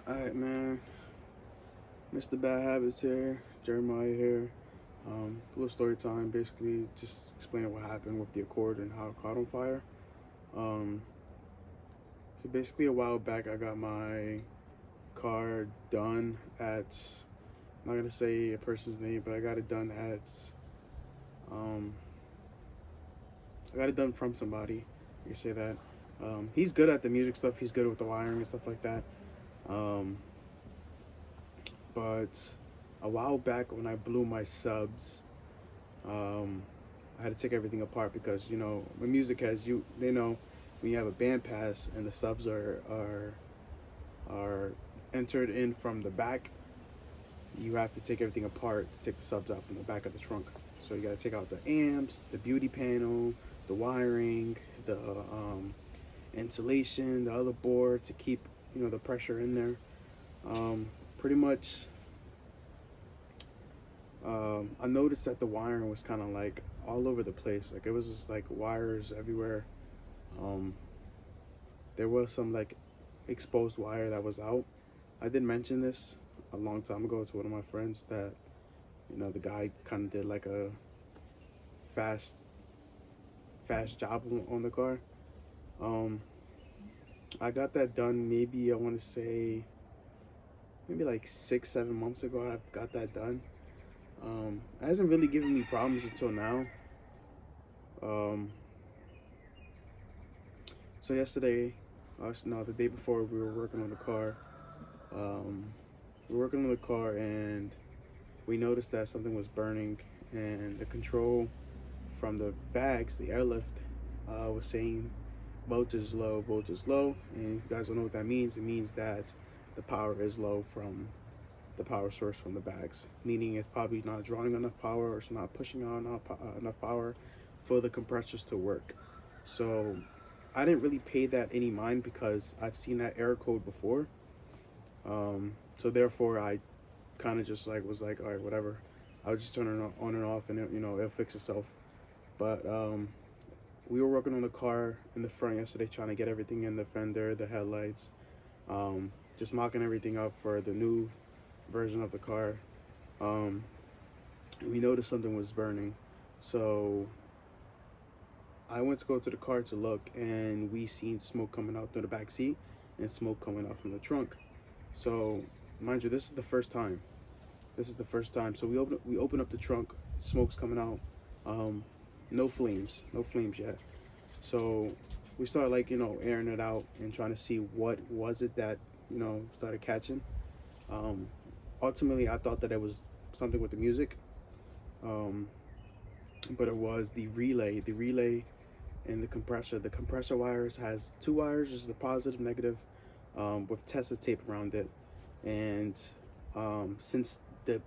Alright, man. Mr. Bad Habits here. Jeremiah here. A little story time. Basically, just explaining what happened with the Accord and how it caught on fire. Um, so basically, a while back, I got my car done at. I'm not gonna say a person's name, but I got it done at. Um, I got it done from somebody. You can say that. He's good at the music stuff. He's good with the wiring and stuff like that. Um, but a while back when I blew my subs, um, I had to take everything apart because when music has they know when you have a band pass and the subs are entered in from the back, you have to take everything apart to take the subs out from the back of the trunk. So you got to take out the amps, the beauty panel, the wiring, the insulation, the other board to keep the pressure in there. Pretty much I noticed that the wiring was kind of like all over the place. Like it was just like wires everywhere. Um, there was some like exposed wire that was out. I did mention this a long time ago to one of my friends that the guy kind of did like a fast fast job on the car. Um, I got that done maybe I want to say maybe like 6 7 months ago. I got that done. It hasn't really given me problems until now. Um, so yesterday, no, the day before, we were working on the car. Um, we were working on the car, and we noticed that something was burning, and the control from the bags, the airlift, was saying voltage low, voltage low. And if you guys don't know what that means, it means that the power is low from the power source from the bags, meaning it's probably not drawing enough power or it's not pushing out enough power for the compressors to work. So I didn't really pay that any mind because I've seen that error code before. So therefore, I kind of just like was like, all right, whatever. I'll just turn it on and off, and it'll fix itself. But we were working on the car in the front yesterday, trying to get everything in the fender, the headlights, just mocking everything up for the new version of the car. Um, we noticed something was burning, so I went to go to the car to look, and we seen smoke coming out through the back seat and smoke coming out from the trunk. So, mind you, this is the first time. This is the first time. So we open up the trunk, smoke's coming out. Um, no flames, no flames yet. So we started like airing it out and trying to see what was it that started catching. Um, Ultimately, I thought that it was something with the music, um, but it was the relay. The relay and the compressor. The compressor wires has two wires, just the positive, negative, with Tessa tape around it. And since the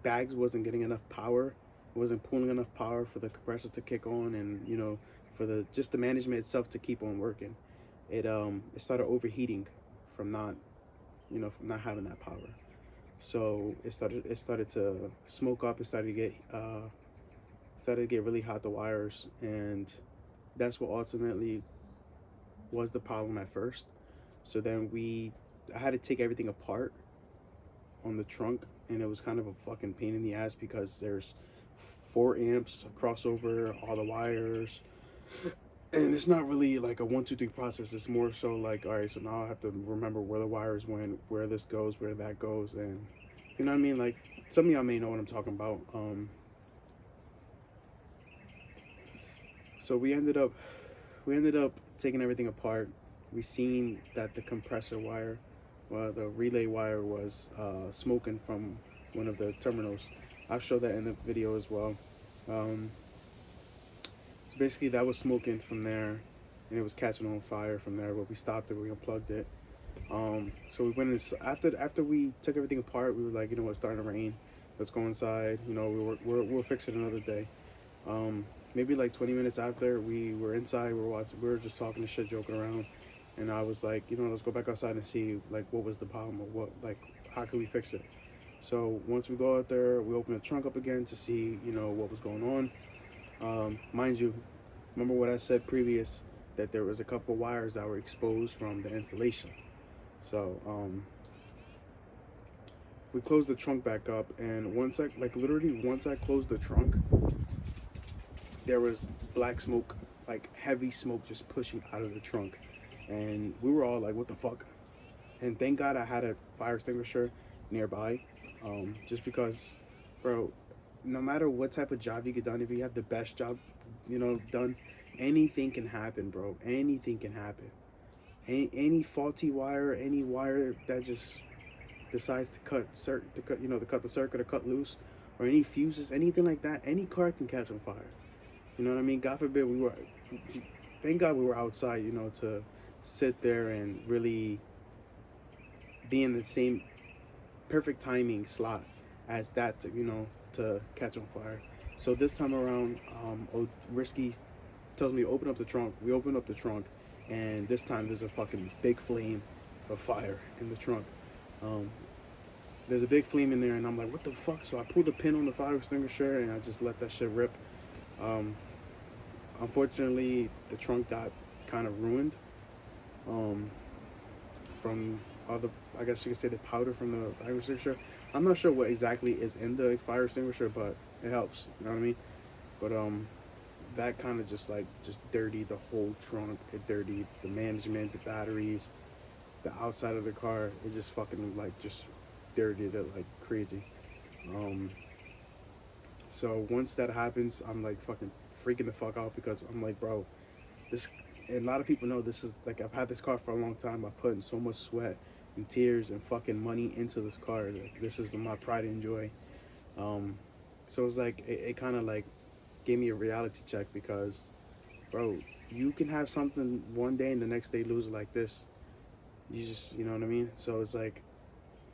bags wasn't getting enough power, it wasn't pulling enough power for the compressor to kick on, and for the just the management itself to keep on working. It started overheating from not from not having that power. So it started to smoke up. It started to get really hot, the wires, and that's what ultimately was the problem at first. So then I had to take everything apart on the trunk, and it was kind of a fucking pain in the ass because there's 4 amps, crossover, all the wires, and it's not really like a 1 2 3 process. It's more so like, all right, so now I have to remember where the wires went, where this goes, where that goes, and you know what I mean. Like some of y'all may know what I'm talking about. So we ended up taking everything apart. We seen that the compressor wire, the relay wire, was smoking from one of the terminals. I'll show that in the video as well. Um, so basically, that was smoking from there, and it was catching on fire from there. But we stopped it. We unplugged it. So we went in, after we took everything apart. We were like, what, it's starting to rain. Let's go inside. We'll fix it another day. Maybe like 20 minutes after we were inside, we were just talking to shit, joking around, and I was like, let's go back outside and see like what was the problem, or what, like, how can we fix it. So once we go out there, we open the trunk up again to see what was going on. Mind you, remember what I said previous, that there was a couple wires that were exposed from the installation. So we closed the trunk back up, and once I closed the trunk, there was black smoke, like heavy smoke, just pushing out of the trunk, and we were all like, "What the fuck?" And thank God I had a fire extinguisher nearby, just because, bro, no matter what type of job you get done, if you have the best job, done, anything can happen, bro. Anything can happen. Any faulty wire, any wire that just decides to cut the circuit or cut loose, or any fuses, anything like that, any car can catch on fire. You know what I mean? God forbid thank God we were outside, to sit there and really be in the same perfect timing slot as that to catch on fire. So this time around, Risky tells me to open up the trunk. We open up the trunk, and this time there's a fucking big flame of fire in the trunk. Um, there's a big flame in there, and I'm like, what the fuck? So I pull the pin on the fire extinguisher, and I just let that shit rip. Um, Unfortunately, the trunk got kind of ruined from all the, I guess you could say, the powder from the fire extinguisher. I'm not sure what exactly is in the fire extinguisher, but it helps. You know what I mean? But that kind of just dirtied the whole trunk. It dirtied the management, the batteries, the outside of the car. It just fucking just dirtied it like crazy. Um, so once that happens, I'm like fucking freaking the fuck out, because I'm like, bro, this. And a lot of people know this is like, I've had this car for a long time. I've put in so much sweat and tears and fucking money into this car. Like, this is my pride and joy. Um, so it's like it kind of like gave me a reality check, because, bro, you can have something one day and the next day lose it like this. You know what I mean? So it's like,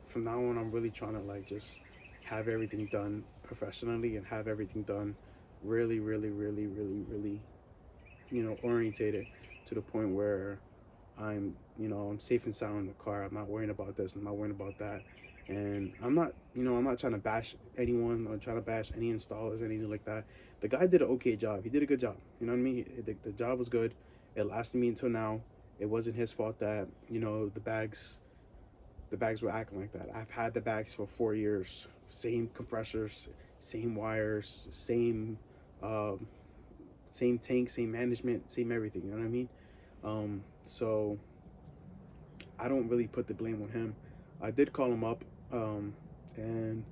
from now on, I'm really trying to just have everything done professionally and have everything done really, really, really, really, really, orientated to the point where I'm safe and sound in the car. I'm not worrying about this. I'm not worrying about that. And I'm not trying to bash anyone or trying to bash any installers or anything like that. The guy did an okay job. He did a good job. You know what I mean? The job was good. It lasted me until now. It wasn't his fault that, the bags were acting like that. I've had the bags for 4 years. Same compressors, same wires, um, same tank, same management, same everything. You know what I mean? So I don't really put the blame on him. I did call him up, and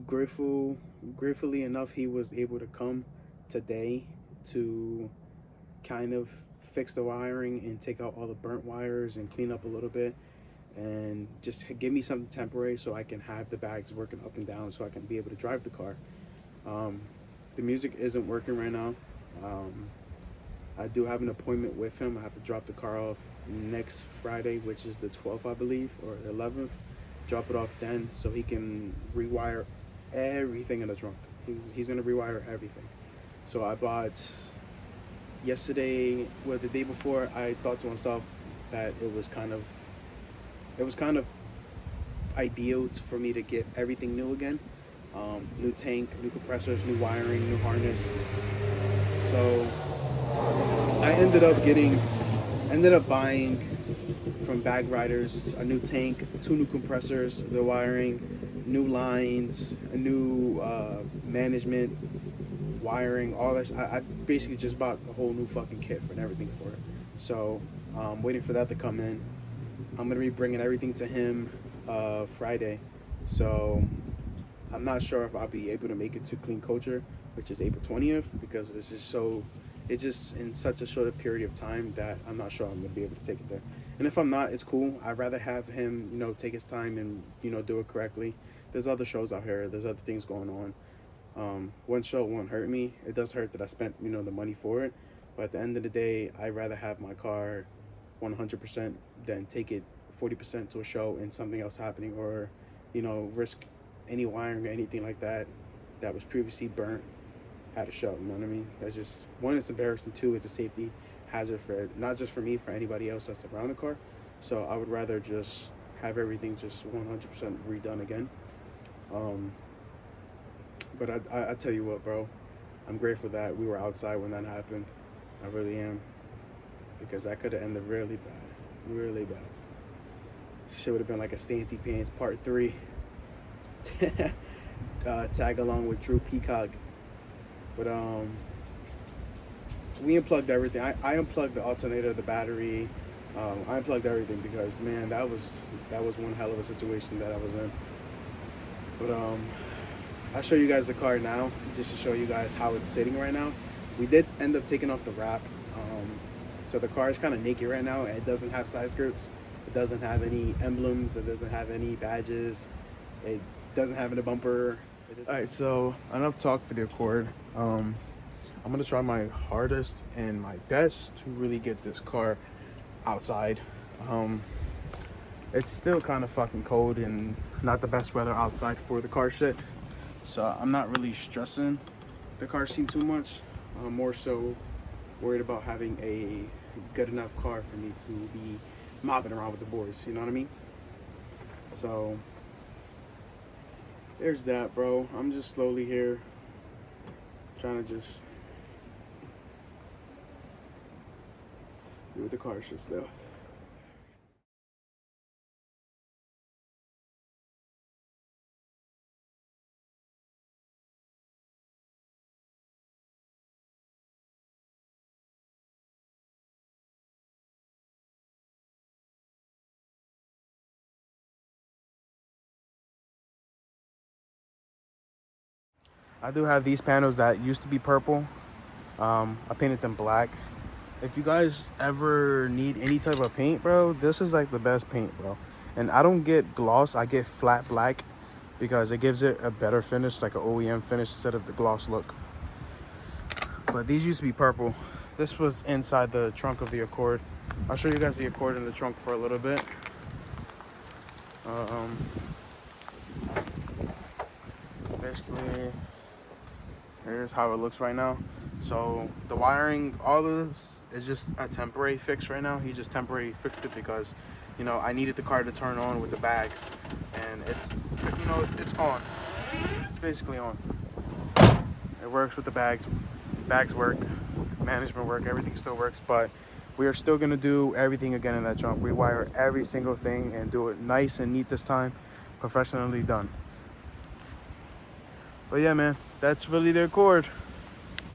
gratefully enough, he was able to come today to kind of fix the wiring and take out all the burnt wires and clean up a little bit, and just give me something temporary so I can have the bags working up and down so I can be able to drive the car. Um, the music isn't working right now. Um, I do have an appointment with him. I have to drop the car off next Friday, which is the 12th, I believe, or the 11th. Drop it off then so he can rewire everything in the trunk. He's going to rewire everything. So I bought yesterday, the day before, I thought to myself that it was kind of ideal for me to get everything new again. New tank, new compressors, new wiring, new harness. So I ended up buying from Bag Riders a new tank, 2 new compressors, the wiring, new lines, a new management, wiring, all that. I basically just bought a whole new fucking kit and everything for it. So I'm waiting for that to come in. I'm gonna be bringing everything to him Friday. So I'm not sure if I'll be able to make it to Clean Culture, which is April 20th, because it's just in such a short period of time that I'm not sure I'm going to be able to take it there. And if I'm not, it's cool. I'd rather have him, take his time and, do it correctly. There's other shows out here. There's other things going on. One show won't hurt me. It does hurt that I spent, the money for it. But at the end of the day, I'd rather have my car 100% than take it 40% to a show and something else happening, or, risk any wiring or anything like that was previously burnt at a show. You know what I mean? That's just, one, it's embarrassing. 2, it's a safety hazard for not just for me, for anybody else that's around the car. So I would rather just have everything just 100% redone again. But I tell you what, bro, I'm grateful that we were outside when that happened. I really am, because that could have ended really bad, really bad. Shit would have been like a Stancy Pants Part 3. tag along with Drew Peacock. But we unplugged everything. I unplugged the alternator, the battery. I unplugged everything because, man, that was one hell of a situation that I was in. But I'll show you guys the car now, just to show you guys how it's sitting right now. We did end up taking off the wrap, so the car is kind of naked right now. It doesn't have side skirts. It doesn't have any emblems. It doesn't have any badges. It doesn't have a bumper. All right, so enough talk for the Accord. I'm gonna try my hardest and my best to really get this car outside. It's still kind of fucking cold and not the best weather outside for the car shit, so I'm not really stressing the car seat too much. I'm more so worried about having a good enough car for me to be mopping around with the boys, you know what I mean? So there's that, bro. I'm just slowly here trying to just do with the car shit still. I do have these panels that used to be purple. I painted them black. If you guys ever need any type of paint, bro, this is like the best paint, bro. And I don't get gloss, I get flat black because it gives it a better finish, like an OEM finish instead of the gloss look. But these used to be purple. This was inside the trunk of the Accord. I'll show you guys the Accord in the trunk for a little bit. Basically, here's how it looks right now. So the wiring, all of this is just a temporary fix right now. He just temporarily fixed it because, you know, I needed the car to turn on with the bags, and it's you know, it's on. It's basically on. It works with the bags. Bags work, management work, everything still works, but we are still gonna do everything again in that trunk. Rewire every single thing and do it nice and neat this time, professionally done. But yeah, man, that's really the Accord.